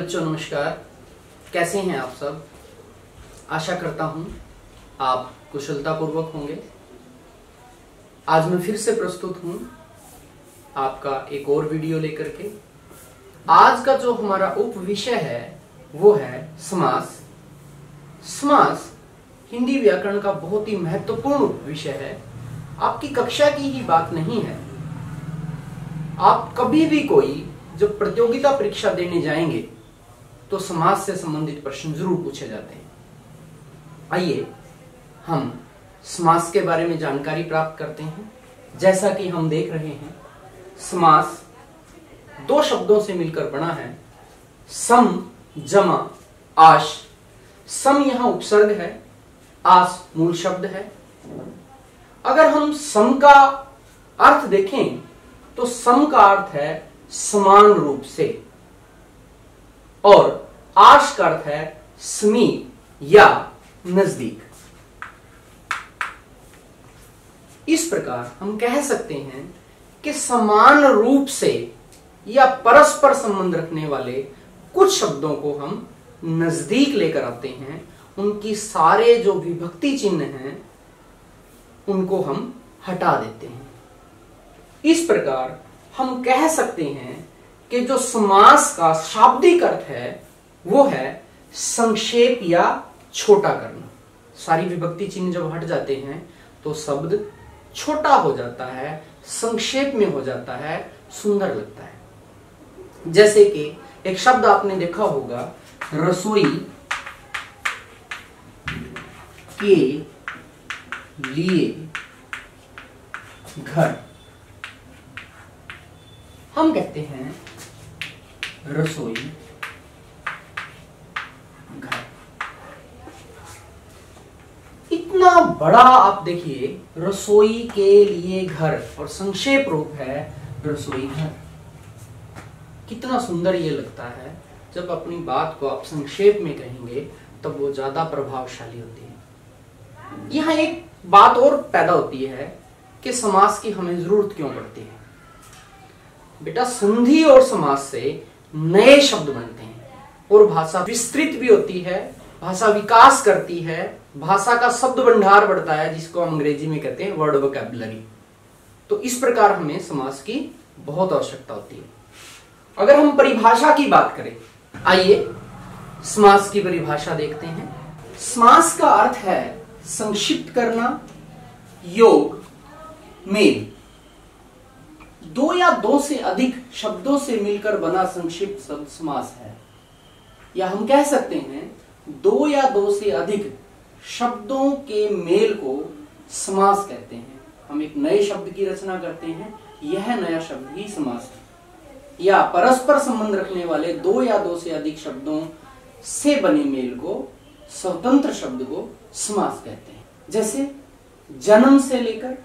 बच्चों नमस्कार। कैसे हैं आप सब? आशा करता हूं आप कुशलतापूर्वक होंगे। आज मैं फिर से प्रस्तुत हूं आपका एक और वीडियो लेकर के। आज का जो हमारा उप विषय है वो है समास। समास हिंदी व्याकरण का बहुत ही महत्वपूर्ण विषय है। आपकी कक्षा की ही बात नहीं है। आप कभी भी कोई जब प्रतियोगिता परीक्षा देने जाएंगे तो समास से संबंधित प्रश्न जरूर पूछे जाते हैं। आइए हम समास के बारे में जानकारी प्राप्त करते हैं। जैसा कि हम देख रहे हैं, समास दो शब्दों से मिलकर बना है, सम जमा आश। सम यहां उपसर्ग है, आस मूल शब्द है। अगर हम सम का अर्थ देखें तो सम का अर्थ है समान रूप से, और आश का अर्थ है समीप या नजदीक। इस प्रकार हम कह सकते हैं कि समान रूप से या परस्पर संबंध रखने वाले कुछ शब्दों को हम नजदीक लेकर आते हैं। उनकी सारे जो विभक्ति चिन्ह हैं उनको हम हटा देते हैं। इस प्रकार हम कह सकते हैं कि जो समास का शाब्दिक अर्थ है वो है संक्षेप या छोटा करना। सारी विभक्ति चिन्ह जब हट जाते हैं तो शब्द छोटा हो जाता है, संक्षेप में हो जाता है, सुंदर लगता है। जैसे कि एक शब्द आपने देखा होगा, रसोई के लिए घर। हम कहते हैं रसोई घर। इतना बड़ा आप देखिए, रसोई के लिए घर, और संक्षेप रूप है रसोई घर। कितना सुंदर ये लगता है। जब अपनी बात को आप संक्षेप में कहेंगे तब वो ज्यादा प्रभावशाली होती है। यहां एक बात और पैदा होती है कि समास की हमें जरूरत क्यों पड़ती है। बेटा, संधि और समास से नए शब्द बनते हैं और भाषा विस्तृत भी होती है, भाषा विकास करती है, भाषा का शब्द भंडार बढ़ता है, जिसको हम अंग्रेजी में कहते हैं वर्ड वोकैबुलरी। तो इस प्रकार हमें समास की बहुत आवश्यकता होती है। अगर हम परिभाषा की बात करें, आइए समास की परिभाषा देखते हैं। समास का अर्थ है संक्षिप्त करना, योग, मेल। दो या दो से अधिक शब्दों से मिलकर बना संक्षिप्त शब्द समास है। या हम कह सकते हैं दो या दो से अधिक शब्दों के मेल को समास कहते हैं। हम एक नए शब्द की रचना करते हैं, यह नया शब्द ही समास है। या परस्पर संबंध रखने वाले दो या दो से अधिक शब्दों से बने मेल को, स्वतंत्र शब्द को समास कहते हैं। जैसे जन्म से लेकर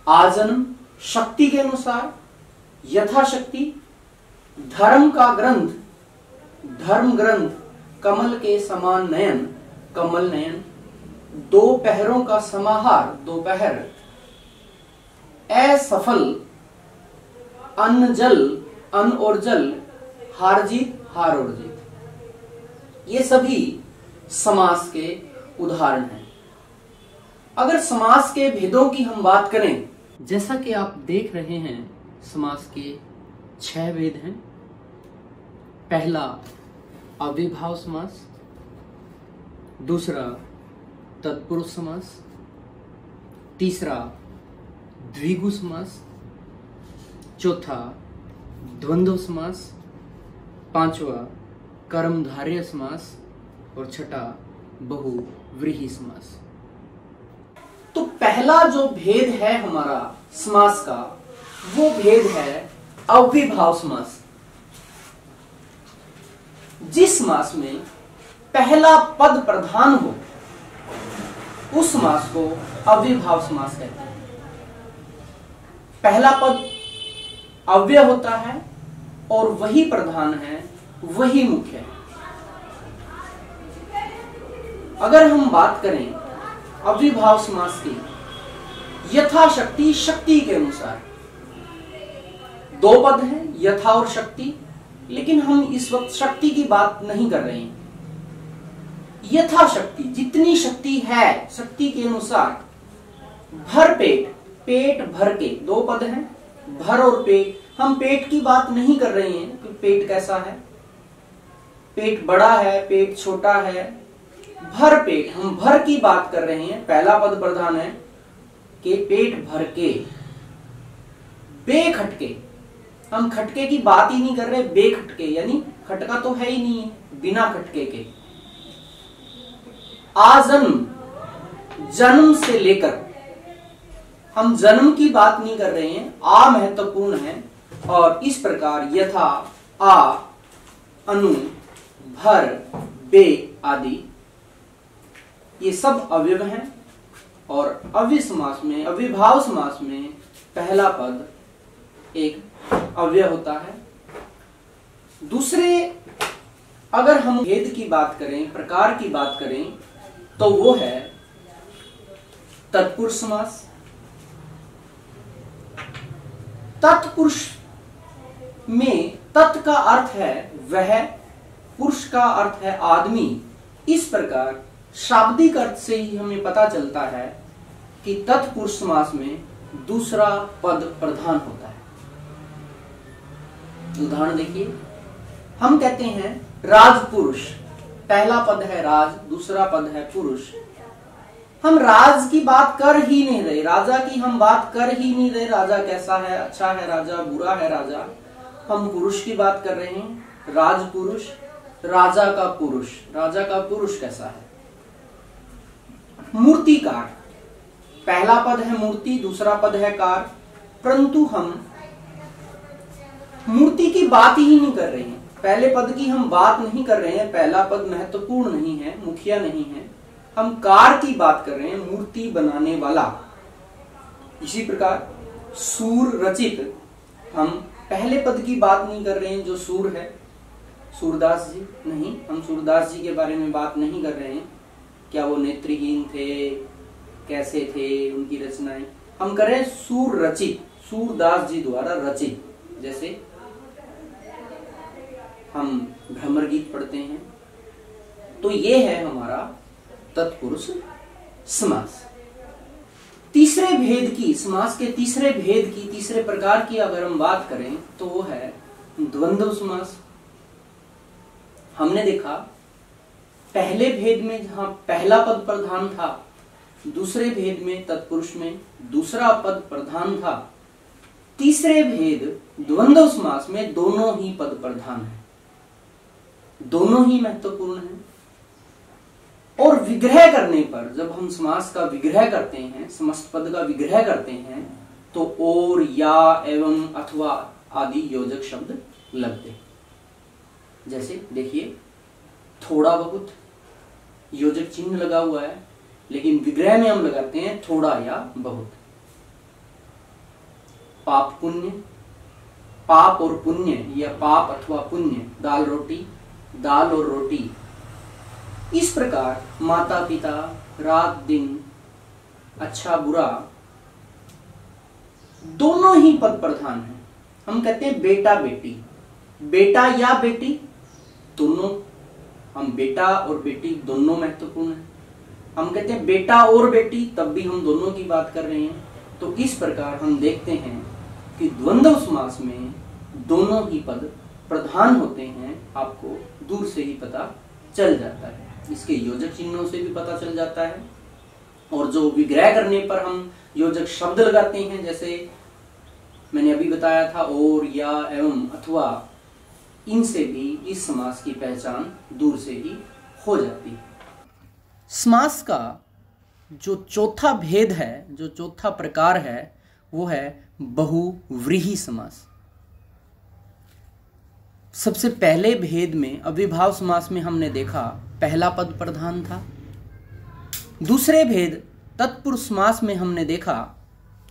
आजन्म, शक्ति के अनुसार, यथाशक्ति, धर्म का ग्रंथ, धर्म ग्रंथ, कमल के समान नयन, कमल नयन, दो पहरों का समाहार, दोपहर, असफल, अन्न जल, अन्न और जल, हार जीत, हार और जीत। ये सभी समास के उदाहरण हैं। अगर समास के भेदों की हम बात करें, जैसा कि आप देख रहे हैं, समास के 6 भेद हैं। पहला अव्ययभाव समास, दूसरा तत्पुरुष समास, तीसरा द्विगु समास, चौथा द्वंद्व समास, पांचवा कर्मधारय समास और छठा बहुव्रीहि समास। तो पहला जो भेद है हमारा समास का, वो भेद है अव्ययभाव समास। जिस समास में पहला पद प्रधान हो उस समास को अव्ययभाव समास कहते हैं। पहला पद अव्यय होता है और वही प्रधान है, वही मुख्य है। अगर हम बात करें अव्ययभाव समास की, यथाशक्ति, शक्ति के अनुसार, दो पद हैं, यथा और शक्ति। लेकिन हम इस वक्त शक्ति की बात नहीं कर रहे हैं। यथाशक्ति, जितनी शक्ति है शक्ति के अनुसार। भर पेट, पेट भर के, दो पद हैं, भर और पेट। हम पेट की बात नहीं कर रहे हैं कि पेट कैसा है, पेट बड़ा है, पेट छोटा है। भर पेट, हम भर की बात कर रहे हैं। पहला पद प्रधान है कि पेट भर के। बेखटके, हम खटके की बात ही नहीं कर रहे, बेखटके यानी खटका तो है ही नहीं, बिना खटके के। आजन्म, जन्म से लेकर, हम जन्म की बात नहीं कर रहे हैं, आ महत्वपूर्ण है। और इस प्रकार यथा, आ, अनु, भर, बे आदि ये सब अव्यय हैं। और अव्यय समास में, अव्ययभाव समास में पहला पद एक अव्यय होता है। दूसरे, अगर हम भेद की बात करें, प्रकार की बात करें, तो वो है तत्पुरुष समास। तत्पुरुष में तत् का अर्थ है वह, पुरुष का अर्थ है आदमी। इस प्रकार शाब्दिक अर्थ से ही हमें पता चलता है कि तत्पुरुष समास में दूसरा पद प्रधान होता है। उदाहरण देखिए, हम कहते हैं राजपुरुष, पहला पद है राज, दूसरा पद है पुरुष। हम राज की बात कर ही नहीं रहे, राजा की हम बात कर ही नहीं रहे। राजा कैसा है, अच्छा है राजा, बुरा है राजा। हम पुरुष की बात कर रहे हैं, राजपुरुष, राजा का पुरुष। राजा का पुरुष कैसा है? मूर्तिकार, पहला पद है मूर्ति, दूसरा पद है कार। परंतु हम मूर्ति की बात ही नहीं कर रहे हैं, पहले पद की हम बात नहीं कर रहे हैं। पहला पद महत्वपूर्ण नहीं है, मुखिया नहीं है। हम कार की बात कर रहे हैं, मूर्ति बनाने वाला। इसी प्रकार सूर रचित, हम पहले पद की बात नहीं कर रहे हैं जो सूर है, सूरदास जी नहीं, हम सूरदास जी के बारे में बात नहीं कर रहे हैं। क्या वो नेत्रहीन थे, कैसे थे, उनकी रचनाएं। हम कर रहे हैं सूर रचित, सूरदास जी द्वारा रचित। जैसे हम भ्रमर गीत पढ़ते हैं, तो ये है हमारा तत्पुरुष समास। तीसरे भेद की, समास के तीसरे भेद की, तीसरे प्रकार की अगर हम बात करें तो वो है द्वंद्व समास। हमने देखा पहले भेद में जहां पहला पद प्रधान था, दूसरे भेद में तत्पुरुष में दूसरा पद प्रधान था। तीसरे भेद द्वंद्व समास में दोनों ही पद प्रधान है, दोनों ही महत्वपूर्ण है। और विग्रह करने पर, जब हम समास का विग्रह करते हैं, समस्त पद का विग्रह करते हैं, तो और, या, एवं, अथवा आदि योजक शब्द लगते हैं। जैसे देखिए, थोड़ा बहुत योजक चिन्ह लगा हुआ है, लेकिन विग्रह में हम लगाते हैं थोड़ा या बहुत। पाप पुण्य, पाप और पुण्य, या पाप अथवा पुण्य, दाल रोटी, दाल और रोटी। इस प्रकार माता पिता, रात दिन, अच्छा बुरा, दोनों ही पद प्रधान हैं। हम कहते हैं बेटा बेटी, बेटा या बेटी दोनों, हम बेटा और बेटी दोनों महत्वपूर्ण है। हम कहते हैं बेटा और बेटी, तब भी हम दोनों की बात कर रहे हैं। तो इस प्रकार हम देखते हैं कि द्वंद्व समास में दोनों ही पद प्रधान होते हैं। आपको दूर से ही पता चल जाता है, इसके योजक चिन्हों से भी पता चल जाता है। और जो विग्रह करने पर हम योजक शब्द लगाते हैं, जैसे मैंने अभी बताया था, और, या, एवं, अथवा, इनसे भी इस समास की पहचान दूर से ही हो जाती है। समास का जो चौथा भेद है, जो चौथा प्रकार है, वो है बहुव्रीहि समास। सबसे पहले भेद में अविभाव समास में हमने देखा पहला पद प्रधान था। दूसरे भेद तत्पुरुष समास में हमने देखा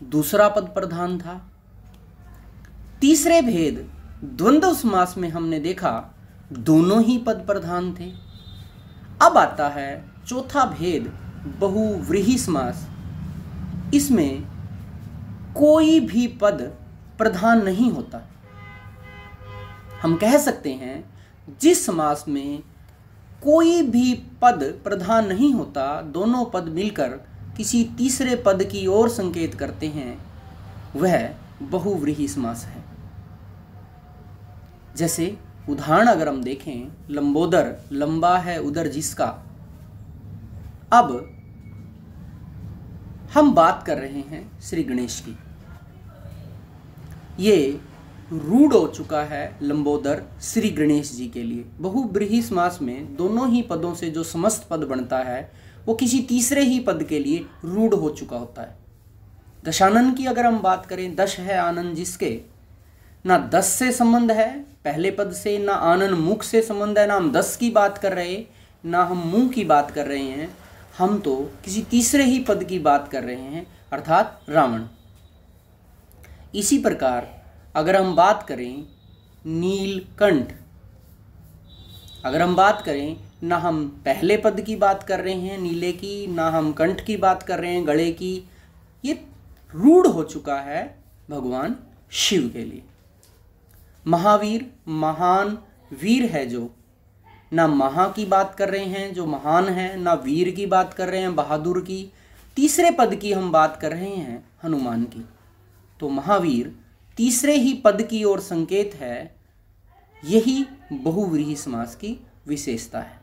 दूसरा पद प्रधान था। तीसरे भेद द्वंद्व समास में हमने देखा दोनों ही पद प्रधान थे। अब आता है चौथा भेद बहुव्रीहि समास। इसमें कोई भी पद प्रधान नहीं होता। हम कह सकते हैं जिस समास में कोई भी पद प्रधान नहीं होता, दोनों पद मिलकर किसी तीसरे पद की ओर संकेत करते हैं, वह बहुव्रीहि समास है। जैसे उदाहरण अगर हम देखें, लंबोदर, लंबा है उदर जिसका। अब हम बात कर रहे हैं श्री गणेश की। ये रूढ़ हो चुका है लंबोदर श्री गणेश जी के लिए। बहुव्रीहि समास में दोनों ही पदों से जो समस्त पद बनता है वो किसी तीसरे ही पद के लिए रूढ़ हो चुका होता है। दशानन की अगर हम बात करें, दश है आनंद जिसके, ना दस से संबंध है पहले पद से, ना आनंद मुख से संबंध है, ना हम दस की बात कर रहे, ना हम मुंह की बात कर रहे हैं, हम तो किसी तीसरे ही पद की बात कर रहे हैं, अर्थात रावण। इसी प्रकार अगर हम बात करें नीलकंठ, अगर हम बात करें, ना हम पहले पद की बात कर रहे हैं नीले की, ना हम कंठ की बात कर रहे हैं गले की, ये रूढ़ हो चुका है भगवान शिव के लिए। महावीर, महान वीर है जो, ना महा की बात कर रहे हैं जो महान है, ना वीर की बात कर रहे हैं बहादुर की, तीसरे पद की हम बात कर रहे हैं हनुमान की। तो महावीर तीसरे ही पद की ओर संकेत है, यही बहुव्रीहि समास की विशेषता है।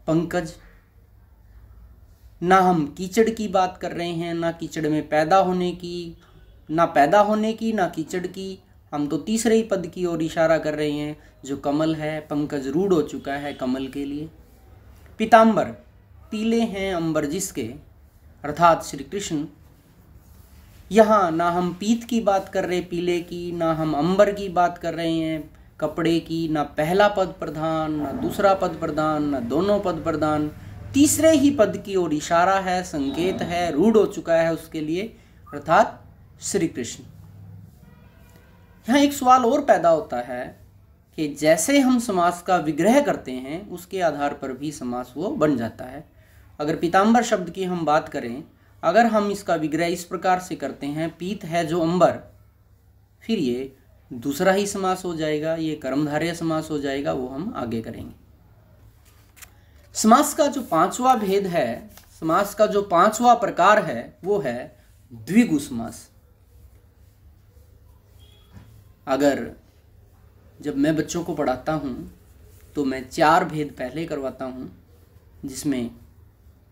पंकज, ना हम कीचड़ की बात कर रहे हैं, ना कीचड़ में पैदा होने की, ना पैदा होने की, ना कीचड़ की, हम तो तीसरे ही पद की ओर इशारा कर रहे हैं जो कमल है। पंकज रूढ़ हो चुका है कमल के लिए। पीतांबर, पीले हैं अंबर जिसके, अर्थात श्री कृष्ण। यहाँ ना हम पीत की बात कर रहे पीले की, ना हम अंबर की बात कर रहे हैं कपड़े की, ना पहला पद प्रधान, ना दूसरा पद प्रधान, ना दोनों पद प्रधान, तीसरे ही पद की ओर इशारा है, संकेत है, रूढ़ हो चुका है उसके लिए, अर्थात श्री कृष्ण। यहाँ एक सवाल और पैदा होता है कि जैसे हम समास का विग्रह करते हैं उसके आधार पर भी समास वो बन जाता है। अगर पीतांबर शब्द की हम बात करें, अगर हम इसका विग्रह इस प्रकार से करते हैं, पीत है जो अंबर, फिर ये दूसरा ही समास हो जाएगा, ये कर्मधारय समास हो जाएगा, वो हम आगे करेंगे। समास का जो पांचवा भेद है, समास का जो पांचवा प्रकार है, वो है द्विगु समास। अगर जब मैं बच्चों को पढ़ाता हूँ तो मैं 4 भेद पहले करवाता हूँ, जिसमें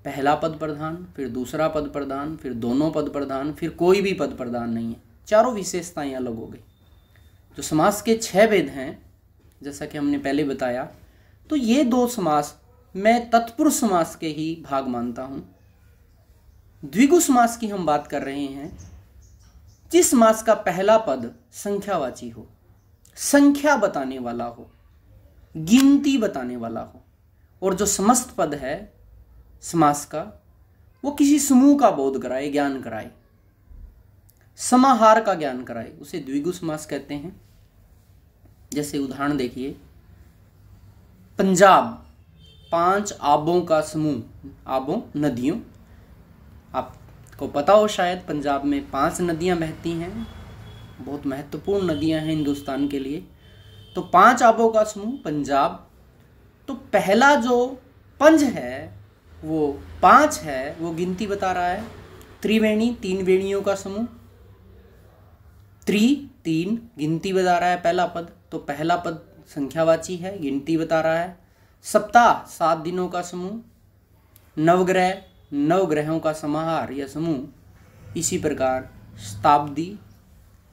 पहला पद प्रधान, फिर दूसरा पद प्रधान, फिर दोनों पद प्रधान, फिर कोई भी पद प्रधान नहीं है। चारों विशेषताएं अलग हो गई। जो समास के 6 भेद हैं, जैसा कि हमने पहले बताया, तो ये 2 समास मैं तत्पुरुष समास के ही भाग मानता हूँ। द्विगु समास की हम बात कर रहे हैं, जिस समास का पहला पद संख्यावाची हो, संख्या बताने वाला हो, गिनती बताने वाला हो, और जो समस्त पद है समास का वो किसी समूह का बोध कराए, ज्ञान कराए, समाहार का ज्ञान कराए, उसे द्विगु समास कहते हैं। जैसे उदाहरण देखिए, पंजाब, 5 आबों का समूह, आबों नदियों, आपको पता हो शायद पंजाब में 5 नदियां बहती हैं, बहुत महत्वपूर्ण नदियां हैं हिंदुस्तान के लिए। तो 5 आबों का समूह पंजाब। तो पहला जो पंज है वो 5 है, वो गिनती बता रहा है। त्रिवेणी, 3 वेणियों का समूह, 3 गिनती बता रहा है पहला पद, तो पहला पद संख्यावाची है, गिनती बता रहा है। सप्ताह, 7 दिनों का समूह। नवग्रह, 9 ग्रहों का समाहार या समूह। इसी प्रकार शताब्दी,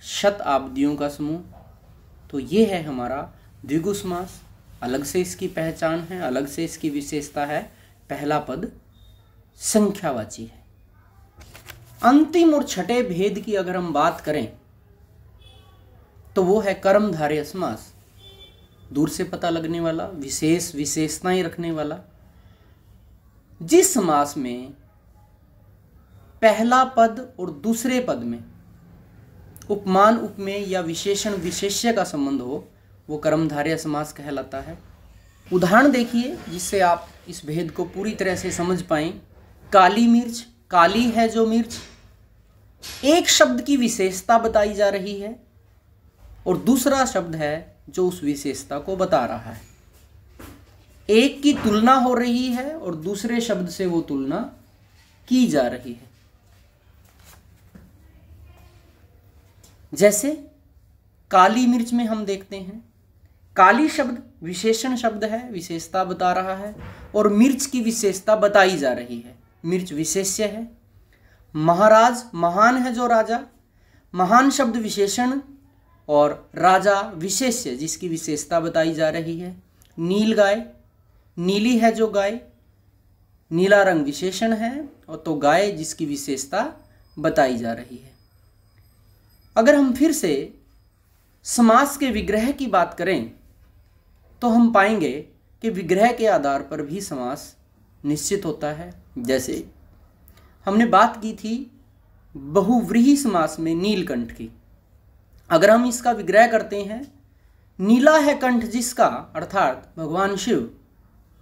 शताब्दियों का समूह। तो ये है हमारा द्विगु समास। अलग से इसकी पहचान है, अलग से इसकी विशेषता है, पहला पद संख्यावाची है। अंतिम और छठे भेद की अगर हम बात करें तो वो है कर्मधारय समास। दूर से पता लगने वाला, विशेष विशेषताएं रखने वाला। जिस समास में पहला पद और दूसरे पद में उपमान उपमेय या विशेषण विशेष्य का संबंध हो, वो कर्मधारय समास कहलाता है। उदाहरण देखिए जिससे आप इस भेद को पूरी तरह से समझ पाएं। काली मिर्च, काली है जो मिर्च, एक शब्द की विशेषता बताई जा रही है, और दूसरा शब्द है जो उस विशेषता को बता रहा है। एक की तुलना हो रही है और दूसरे शब्द से वो तुलना की जा रही है। जैसे काली मिर्च में हम देखते हैं, काली शब्द विशेषण शब्द है, विशेषता बता रहा है, और मिर्च की विशेषता बताई जा रही है, मिर्च विशेष्य है। महाराज महान है जो राजा, महान शब्द विशेषण और राजा विशेष्य जिसकी विशेषता बताई जा रही है। नील गाय, नीली है जो गाय, नीला रंग विशेषण है और तो गाय जिसकी विशेषता बताई जा रही है। अगर हम फिर से समास के विग्रह की बात करें तो हम पाएंगे कि विग्रह के आधार पर भी समास निश्चित होता है। जैसे हमने बात की थी बहुव्रीहि समास में नीलकंठ की। अगर हम इसका विग्रह करते हैं, नीला है कंठ जिसका, अर्थात भगवान शिव,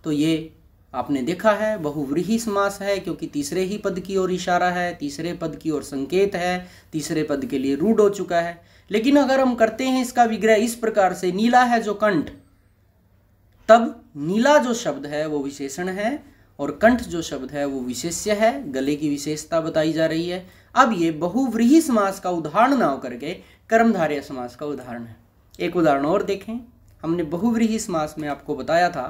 तो ये आपने देखा है बहुव्रीहि समास है, क्योंकि तीसरे ही पद की ओर इशारा है, तीसरे पद की ओर संकेत है, तीसरे पद के लिए रूढ़ हो चुका है। लेकिन अगर हम करते हैं इसका विग्रह इस प्रकार से, नीला है जो कंठ, तब नीला जो शब्द है वो विशेषण है और कंठ जो शब्द है वो विशेष्य है, गले की विशेषता बताई जा रही है। अब ये बहुव्रीहि समास का उदाहरण ना होकर के कर्मधारय समास का उदाहरण है। एक उदाहरण और देखें। हमने बहुव्रीहि समास में आपको बताया था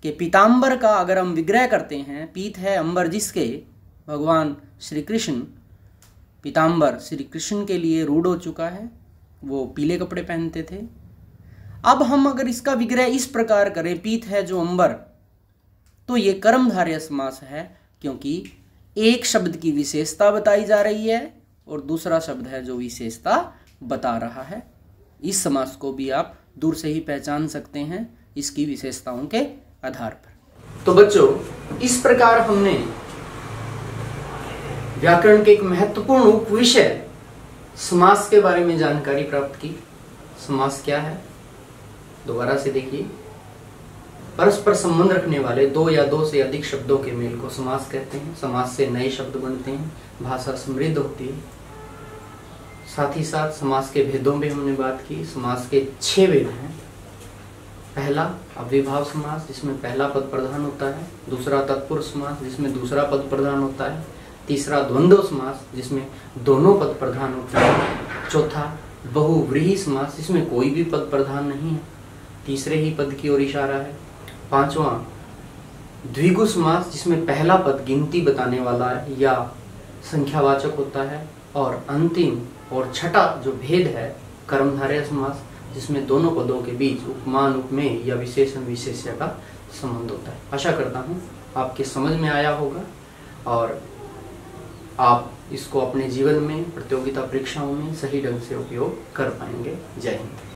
कि पीताम्बर का अगर हम विग्रह करते हैं, पीत है अंबर जिसके, भगवान श्री कृष्ण, पीताम्बर श्री कृष्ण के लिए रूढ़ हो चुका है, वो पीले कपड़े पहनते थे। अब हम अगर इसका विग्रह इस प्रकार करें, पीत है जो अंबर, तो ये कर्मधारय समास है, क्योंकि एक शब्द की विशेषता बताई जा रही है और दूसरा शब्द है जो विशेषता बता रहा है। इस समास को भी आप दूर से ही पहचान सकते हैं इसकी विशेषताओं के आधार पर। तो बच्चों, इस प्रकार हमने व्याकरण के एक महत्वपूर्ण उपविषय समास के बारे में जानकारी प्राप्त की। समास क्या है, दोबारा से देखिए। परस्पर संबंध रखने वाले दो या दो से अधिक शब्दों के मेल को समास कहते हैं। समास से नए शब्द बनते हैं, भाषा समृद्ध होती है। साथ ही साथ समास के भेदों में हमने बात की। समास के 6 भेद हैं। पहला अव्ययभाव समास, जिसमें पहला पद प्रधान होता है। दूसरा तत्पुरुष समास, जिसमें दूसरा पद प्रधान होता है। तीसरा द्वंद्व समास, जिसमें दोनों पद प्रधान होते हैं। चौथा बहुव्रीहि समास, जिसमें कोई भी पद प्रधान नहीं है, तीसरे ही पद की ओर इशारा है। पांचवा द्विगु समास, जिसमें पहला पद गिनती बताने वाला है या संख्यावाचक होता है। और अंतिम और छठा जो भेद है कर्मधारय समास, जिसमें दोनों पदों के बीच उपमान उपमेय या विशेषण विशेष्य का संबंध होता है। आशा करता हूँ आपके समझ में आया होगा और आप इसको अपने जीवन में, प्रतियोगिता परीक्षाओं में सही ढंग से उपयोग कर पाएंगे। जय हिंद।